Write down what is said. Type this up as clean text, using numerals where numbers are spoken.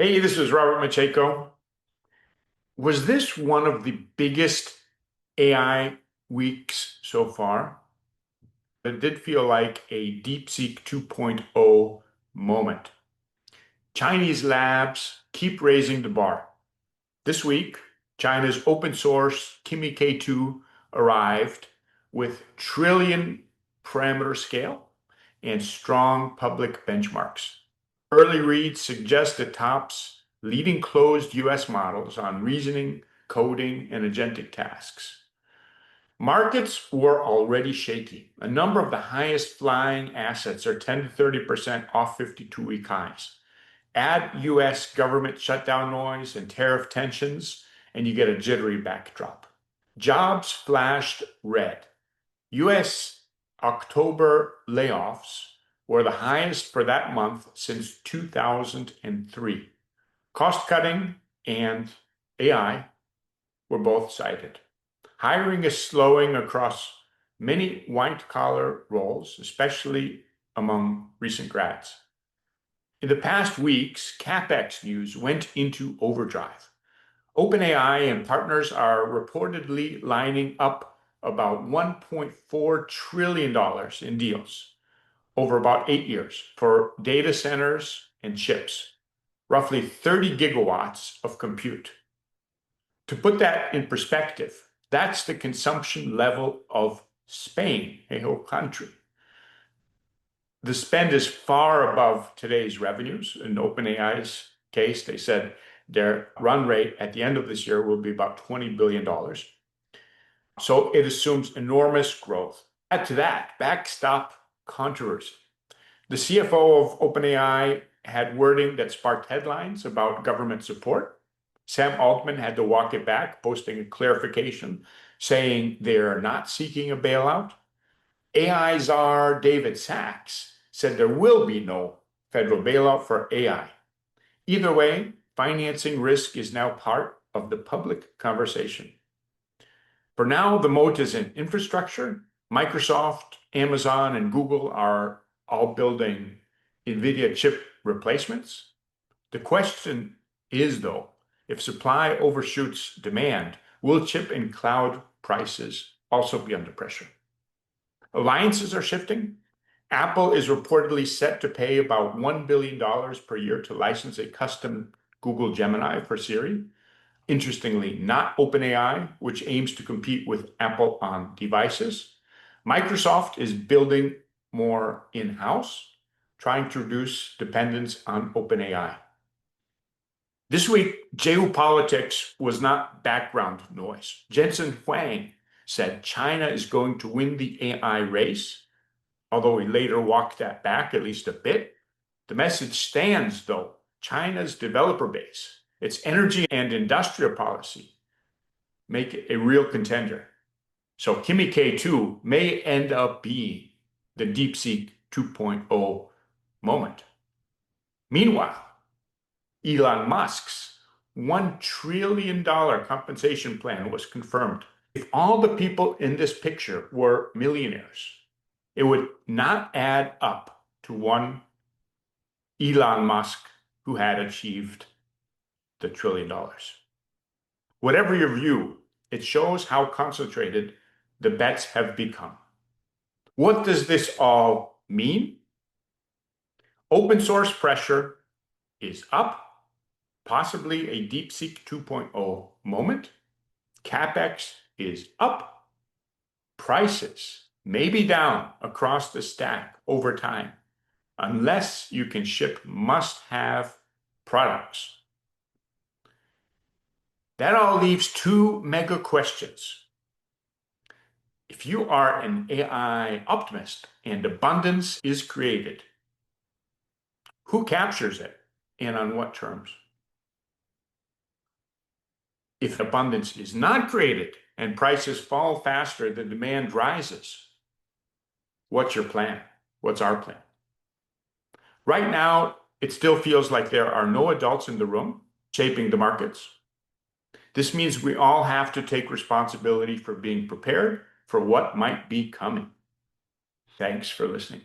Hey, this is Robert Macheko. Was this one of the biggest AI weeks so far? It did feel like a DeepSeek 2.0 moment. Chinese labs keep raising the bar. This week, China's open source Kimi K2 arrived with trillion parameter scale and strong public benchmarks. Early reads suggest it tops leading closed US models on reasoning, coding, and agentic tasks. Markets were already shaky. A number of the highest flying assets are 10 to 30% off 52-week highs. Add US government shutdown noise and tariff tensions, and you get a jittery backdrop. Jobs flashed red. US October layoffs were the highest for that month since 2003. Cost cutting and AI were both cited. Hiring is slowing across many white-collar roles, especially among recent grads. In the past weeks, capex news went into overdrive. OpenAI and partners are reportedly lining up about $1.4 trillion in deals over about 8 years for data centers and chips, roughly 30 gigawatts of compute. To put that in perspective, that's the consumption level of Spain, a whole country. The spend is far above today's revenues. In OpenAI's case, they said their run rate at the end of this year will be about $20 billion. So it assumes enormous growth. Add to that, backstop controversy. The CFO of OpenAI had wording that sparked headlines about government support. Sam Altman had to walk it back, posting a clarification saying they're not seeking a bailout. AI czar David Sachs said there will be no federal bailout for AI. Either way, financing risk is now part of the public conversation. For now, the moat is in infrastructure. Microsoft, Amazon, and Google are all building NVIDIA chip replacements. The question is, though, if supply overshoots demand, will chip and cloud prices also be under pressure? Alliances are shifting. Apple is reportedly set to pay about $1 billion per year to license a custom Google Gemini for Siri. Interestingly, not OpenAI, which aims to compete with Apple on devices. Microsoft is building more in-house, trying to reduce dependence on OpenAI. This week, geopolitics was not background noise. Jensen Huang said China is going to win the AI race, although he later walked that back at least a bit. The message stands, though. China's developer base, its energy and industrial policy make it a real contender. So Kimi K2 may end up being the DeepSeek 2.0 moment. Meanwhile, Elon Musk's $1 trillion compensation plan was confirmed. If all the people in this picture were millionaires, it would not add up to one Elon Musk who had achieved the $1 trillion. Whatever your view, it shows how concentrated the bets have become. What does this all mean? Open source pressure is up, possibly a DeepSeek 2.0 moment. CapEx is up. Prices may be down across the stack over time, unless you can ship must-have products. That all leaves two mega questions. If you are an AI optimist and abundance is created, who captures it and on what terms? If abundance is not created and prices fall faster than demand rises, what's your plan? What's our plan? Right now, it still feels like there are no adults in the room shaping the markets. This means we all have to take responsibility for being prepared for what might be coming. Thanks for listening.